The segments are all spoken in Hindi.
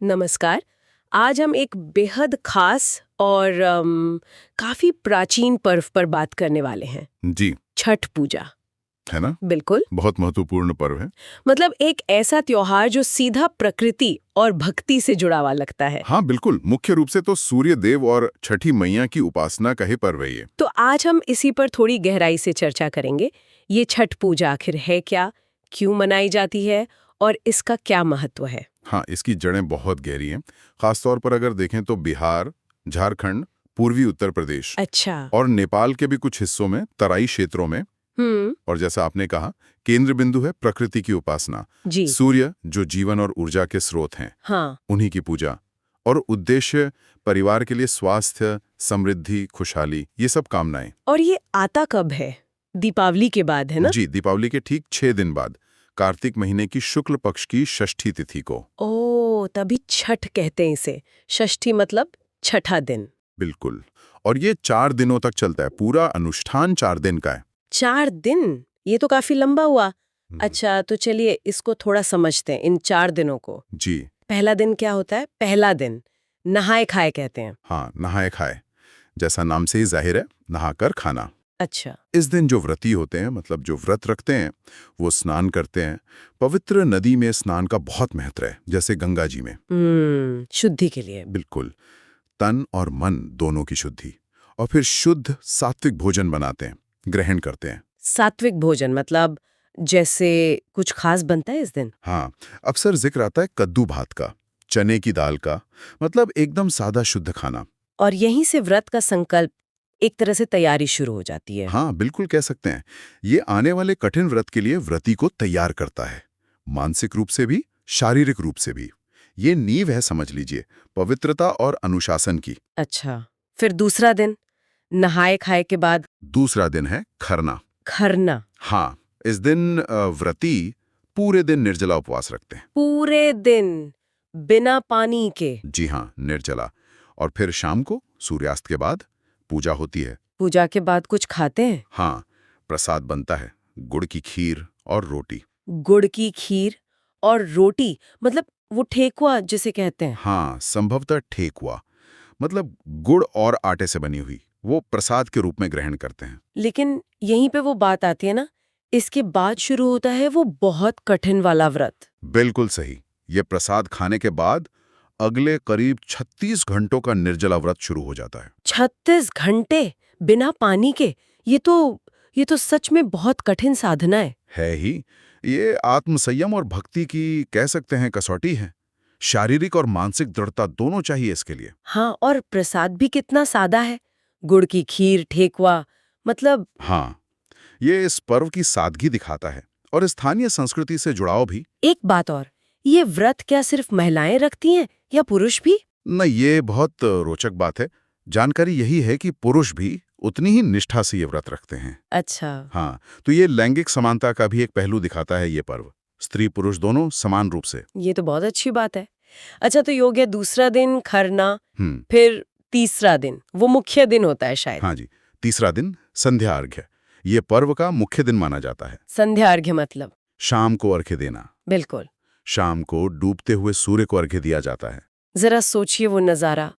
नमस्कार। आज हम एक बेहद खास और काफी प्राचीन पर्व पर बात करने वाले हैं। जी। छठ पूजा। है ना। बिल्कुल। बहुत महत्वपूर्ण पर्व है। मतलब एक ऐसा त्योहार जो सीधा प्रकृति और भक्ति से जुड़ा हुआ लगता है। हाँ बिल्कुल, मुख्य रूप से तो सूर्य देव और छठी मैया की उपासना का ही पर्व है ये। तो आज हम इसी पर थोड़ी गहराई से चर्चा करेंगे। ये छठ पूजा आखिर है क्या, क्यों मनाई जाती है और इसका क्या महत्व है। हाँ, इसकी जड़ें बहुत गहरी हैं। खासतौर पर अगर देखें तो बिहार, झारखंड, पूर्वी उत्तर प्रदेश अच्छा। और नेपाल के भी कुछ हिस्सों में, तराई क्षेत्रों में। और जैसा आपने कहा, केंद्र बिंदु है प्रकृति की उपासना। जी। सूर्य जो जीवन और ऊर्जा के स्रोत हैं, हाँ। उन्हीं की पूजा। और उद्देश्य परिवार के लिए स्वास्थ्य, समृद्धि, खुशहाली, ये सब कामनाएं। और ये आता कब है? दीपावली के बाद, है ना? जी, दीपावली के ठीक 6 दिन बाद, कार्तिक महीने की शुक्ल पक्ष की षष्ठी तिथि को। ओ, तभी छठ कहते हैं इसे। षष्ठी मतलब छठा दिन। बिल्कुल। और ये 4 दिनों तक चलता है, पूरा अनुष्ठान 4 दिन का है। 4 दिन? ये तो काफी लंबा हुआ। अच्छा, तो चलिए इसको थोड़ा समझते हैं, इन 4 दिनों को। जी। पहला दिन क्या होता है? पहला दिन नहाए खाए कहते हैं। हाँ, नहाए खाए, जैसा नाम से ही जाहिर है, नहाकर खाना। अच्छा। इस दिन जो व्रती होते हैं, मतलब जो व्रत रखते हैं, वो स्नान करते हैं। पवित्र नदी में स्नान का बहुत महत्व है, जैसे गंगा जी में। शुद्धि के लिए। बिल्कुल। तन और मन दोनों की शुद्धि। और फिर शुद्ध सात्विक भोजन बनाते हैं, ग्रहण करते हैं। सात्विक भोजन मतलब जैसे कुछ खास बनता है इस दिन? हाँ, अक्सर जिक्र आता है कद्दू भात का, चने की दाल का, मतलब एकदम सादा शुद्ध खाना। और यहीं से व्रत का संकल्प, एक तरह से तैयारी शुरू हो जाती है। हाँ, बिल्कुल कह सकते हैं। ये आने वाले कठिन व्रत के लिए व्रती को तैयार करता है, मानसिक रूप से भी, शारीरिक रूप से भी। ये नींव है, समझ लीजिए, पवित्रता और अनुशासन की। अच्छा, फिर दूसरा दिन नहाए खाए के बाद? दूसरा दिन है खरना। खरना। हाँ, इस दिन व्रती पूरे दिन निर्जला उपवास रखते हैं। पूरे दिन बिना पानी के? जी हाँ, निर्जला। और फिर शाम को सूर्यास्त के बाद पूजा होती है। पूजा के बाद कुछ खाते हैं? हाँ, प्रसाद बनता है, गुड़ की खीर और रोटी। गुड़ की खीर और रोटी, मतलब वो ठेकुआ जिसे कहते हैं। हाँ, संभवतः ठेकुआ, मतलब गुड़ और आटे से बनी हुई, वो प्रसाद के रूप में ग्रहण करते हैं। लेकिन यहीं पे वो बात आती है ना, इसके बाद शुरू होता है वो बहुत कठिन वाला व्रत। बिल्कुल सही। ये प्रसाद खाने के बाद अगले करीब 36 घंटों का निर्जला व्रत शुरू हो जाता है। 36 घंटे बिना पानी के? ये तो सच में बहुत कठिन साधना है। है ही। ये आत्मसंयम और भक्ति की, कह सकते हैं, कसौटी है। शारीरिक और मानसिक दृढ़ता दोनों चाहिए इसके लिए। हाँ, और प्रसाद भी कितना सादा है। गुड़ की खीर, ठेकुआ, मतलब। हाँ, ये इस पर्व की सादगी दिखाता है और स्थानीय संस्कृति से जुड़ाव भी। एक बात और, ये व्रत क्या सिर्फ महिलाएं रखती हैं या पुरुष भी? न, ये बहुत रोचक बात है। जानकारी यही है कि पुरुष भी उतनी ही निष्ठा से ये व्रत रखते हैं। अच्छा। हाँ, तो ये लैंगिक समानता का भी एक पहलू दिखाता है ये पर्व। स्त्री पुरुष दोनों समान रूप से। ये तो बहुत अच्छी बात है। अच्छा, तो ये हो गया दूसरा दिन खरना। हम्म। फिर तीसरा दिन, वो मुख्य दिन होता है शायद। हाँ जी, तीसरा दिन संध्या अर्घ्य। ये पर्व का मुख्य दिन माना जाता है। संध्या अर्घ्य मतलब? शाम को अर्घ्य देना। बिल्कुल। शाम को डूबते हुए सूर्य को अर्घ्य दिया जाता है। जरा सोचिए वो नजारा,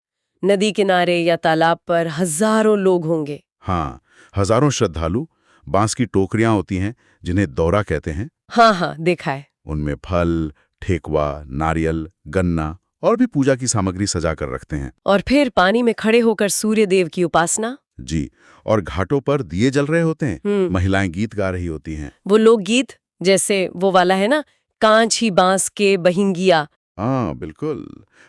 नदी किनारे या तालाब पर हजारों लोग होंगे। हाँ, हजारों श्रद्धालु। बांस की टोकरियां होती हैं, जिन्हें दौरा कहते हैं। हाँ हाँ, देखा है। उनमें फल, ठेकुआ, नारियल, गन्ना और भी पूजा की सामग्री सजा कर रखते हैं। और फिर पानी में खड़े होकर सूर्य देव की उपासना। जी। और घाटों पर दिए जल रहे होते हैं, महिलाएं गीत गा रही होती हैं। वो लोकगीत, जैसे वो वाला है ना, कांच ही बांस के बहिंगिया। हाँ बिल्कुल,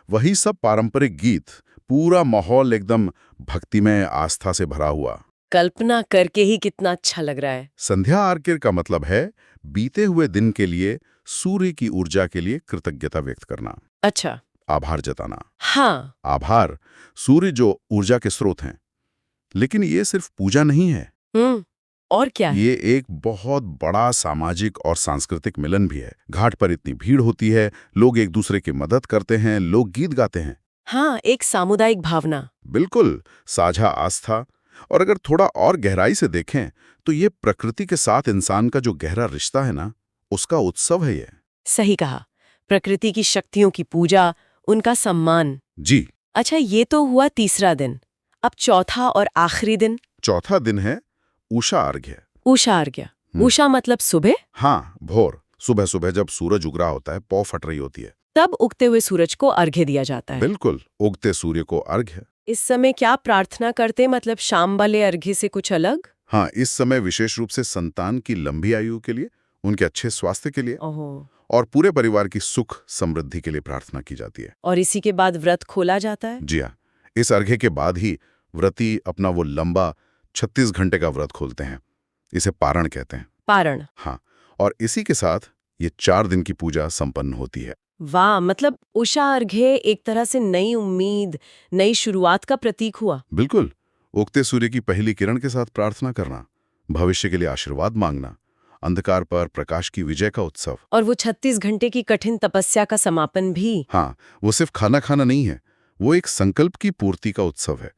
वही सब पारंपरिक गीत। पूरा माहौल एकदम भक्तिमय आस्था से भरा हुआ। कल्पना करके ही कितना अच्छा लग रहा है। संध्या आरती का मतलब है बीते हुए दिन के लिए, सूर्य की ऊर्जा के लिए कृतज्ञता व्यक्त करना। अच्छा। आभार जताना। हाँ। आभार, सूर्य जो ऊर्जा के स्रोत हैं। लेकिन ये सिर्फ पूजा नहीं है। और क्या है? ये एक बहुत बड़ा सामाजिक और सांस्कृतिक मिलन भी है। घाट पर इतनी भीड़ होती है, लोग एक दूसरे की मदद करते हैं, लोग गीत गाते हैं। हाँ, एक सामुदायिक भावना। बिल्कुल, साझा आस्था। और अगर थोड़ा और गहराई से देखें तो ये प्रकृति के साथ इंसान का जो गहरा रिश्ता है ना, उसका उत्सव है ये। सही कहा। प्रकृति की शक्तियों की पूजा, उनका सम्मान। जी। अच्छा, ये तो हुआ तीसरा दिन। अब चौथा और आखिरी दिन। चौथा दिन है उषा अर्घ्य। उषा अर्घ्य। उषा मतलब सुबह? हाँ, भोर। सुबह सुबह जब सूरज उग रहा होता है, पौ फट रही होती है, तब उगते हुए सूरज को अर्घ्य दिया जाता है। बिल्कुल, उगते सूर्य को अर्घ्य। इस समय क्या प्रार्थना करते, मतलब शाम वाले अर्घ्य से कुछ अलग? हाँ, इस समय विशेष रूप से संतान की लंबी आयु के लिए, उनके अच्छे स्वास्थ्य के लिए ओहो। और पूरे परिवार की सुख समृद्धि के लिए प्रार्थना की जाती है। और इसी के बाद व्रत खोला जाता है? जी हाँ, इस अर्घ्य के बाद ही व्रती अपना वो लंबा 36 घंटे का व्रत खोलते हैं। इसे पारण कहते हैं। पारण। हाँ, और इसी के साथ ये 4 दिन की पूजा संपन्न होती है। वाह, मतलब उषा अर्घ्य एक तरह से नई उम्मीद, नई शुरुआत का प्रतीक हुआ। बिल्कुल, उगते सूर्य की पहली किरण के साथ प्रार्थना करना, भविष्य के लिए आशीर्वाद मांगना, अंधकार पर प्रकाश की विजय का उत्सव। और वो 36 घंटे की कठिन तपस्या का समापन भी। हाँ, वो सिर्फ खाना खाना नहीं है, वो एक संकल्प की पूर्ति का उत्सव है।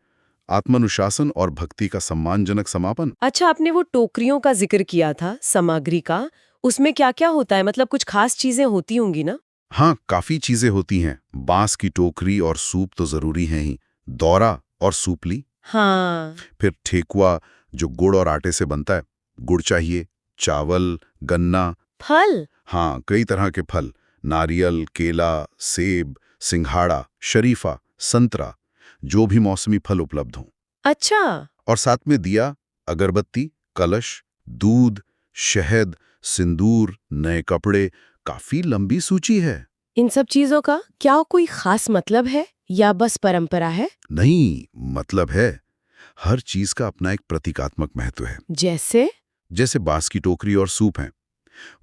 आत्मानुशासन और भक्ति का सम्मानजनक समापन। अच्छा, आपने वो टोकरियों का जिक्र किया था, सामग्री का, उसमें क्या क्या होता है? मतलब कुछ खास चीजें होती होंगी ना? हाँ, काफी चीजें होती हैं। बांस की टोकरी और सूप तो जरूरी हैं ही, दौरा और सूपली, हाँ। फिर ठेकुआ जो गुड़ और आटे से बनता है, गुड़ चाहिए, चावल, गन्ना। फल? हाँ, कई तरह के फल, नारियल, केला, सेब, सिंघाड़ा, शरीफा, संतरा, जो भी मौसमी फल उपलब्ध हों। अच्छा। और साथ में दिया, अगरबत्ती, कलश, दूध, शहद, सिंदूर, नए कपड़े, काफी लंबी सूची है। इन सब चीजों का क्या कोई खास मतलब है या बस परंपरा है? नहीं, मतलब है। हर चीज का अपना एक प्रतीकात्मक महत्व है। जैसे? जैसे बांस की टोकरी और सूप हैं,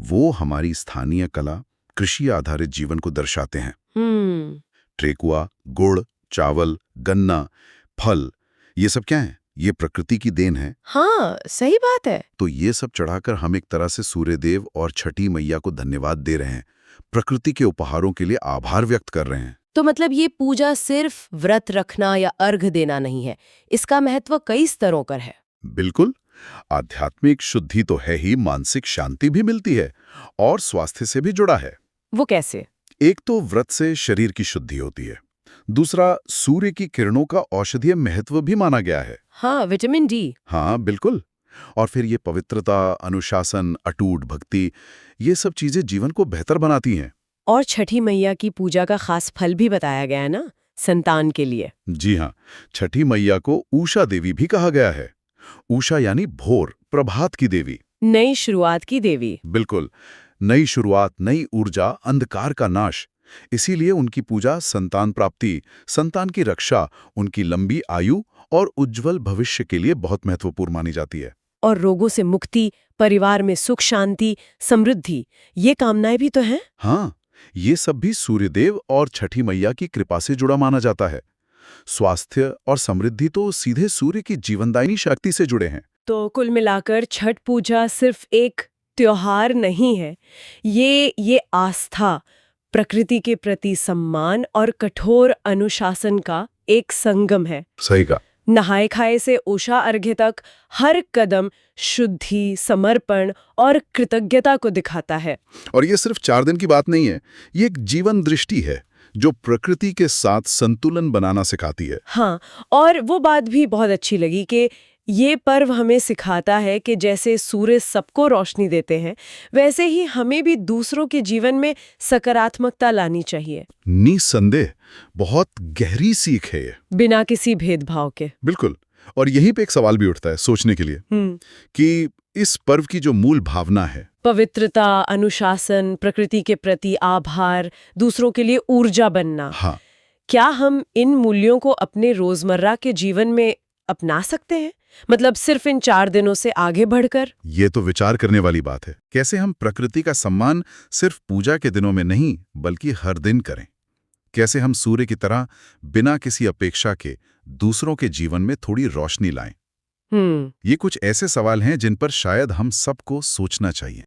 वो हमारी स्थानीय कला, कृषि आधारित जीवन को दर्शाते हैं। ठेकुआ, गुड़, चावल, गन्ना, फल, ये सब क्या है? ये प्रकृति की देन है। हाँ, सही बात है। तो ये सब चढ़ाकर हम एक तरह से सूर्यदेव और छठी मैया को धन्यवाद दे रहे हैं, प्रकृति के उपहारों के लिए आभार व्यक्त कर रहे हैं। तो मतलब ये पूजा सिर्फ व्रत रखना या अर्घ देना नहीं है, इसका महत्व कई स्तरों पर है। बिल्कुल, आध्यात्मिक शुद्धि तो है ही, मानसिक शांति भी मिलती है और स्वास्थ्य से भी जुड़ा है। वो कैसे? एक तो व्रत से शरीर की शुद्धि होती है, दूसरा सूर्य की किरणों का औषधीय महत्व भी माना गया है। हाँ, विटामिन डी। हाँ, बिल्कुल। और फिर ये पवित्रता, अनुशासन, अटूट भक्ति, ये सब चीजें जीवन को बेहतर बनाती हैं। और छठी मैया की पूजा का खास फल भी बताया गया है ना, संतान के लिए। जी हाँ, छठी मैया को उषा देवी भी कहा गया है। उषा यानी भोर, प्रभात की देवी। नई शुरुआत की देवी। बिल्कुल, नई शुरुआत, नई ऊर्जा, अंधकार का नाश। इसीलिए उनकी पूजा संतान प्राप्ति, संतान की रक्षा, उनकी लंबी आयु और उज्जवल भविष्य के लिए बहुत महत्वपूर्ण मानी जाती है। और रोगों से मुक्ति, परिवार में सुख शांति, समृद्धि, ये कामनाएं भी तो हैं। हाँ, ये सब भी सूर्यदेव और छठी मैया की कृपा से जुड़ा माना जाता है। स्वास्थ्य और समृद्धि तो सीधे सूर्य की जीवनदायिनी शक्ति से जुड़े हैं। तो कुल मिलाकर छठ पूजा सिर्फ एक त्योहार नहीं है, ये आस्था, प्रकृति के प्रति सम्मान और कठोर अनुशासन का एक संगम है। सही कहा। नहाए खाए से उषा अर्घ्य तक हर कदम शुद्धि, समर्पण और कृतज्ञता को दिखाता है। और ये सिर्फ 4 दिन की बात नहीं है, ये एक जीवन दृष्टि है जो प्रकृति के साथ संतुलन बनाना सिखाती है। हाँ, और वो बात भी बहुत अच्छी लगी कि ये पर्व हमें सिखाता है कि जैसे सूर्य सबको रोशनी देते हैं, वैसे ही हमें भी दूसरों के जीवन में सकारात्मकता लानी चाहिए। निसंदेह बहुत गहरी सीख है ये, बिना किसी भेदभाव के। बिल्कुल। और यहीं पे एक सवाल भी उठता है सोचने के लिए कि इस पर्व की जो मूल भावना है, पवित्रता, अनुशासन, प्रकृति के प्रति आभार, दूसरों के लिए ऊर्जा बनना, हाँ, क्या हम इन मूल्यों को अपने रोजमर्रा के जीवन में अपना सकते हैं? मतलब सिर्फ इन 4 दिनों से आगे बढ़कर? ये तो विचार करने वाली बात है। कैसे हम प्रकृति का सम्मान सिर्फ पूजा के दिनों में नहीं, बल्कि हर दिन करें। कैसे हम सूर्य की तरह बिना किसी अपेक्षा के दूसरों के जीवन में थोड़ी रोशनी लाएं। ये कुछ ऐसे सवाल हैं जिन पर शायद हम सबको सोचना चाहिए।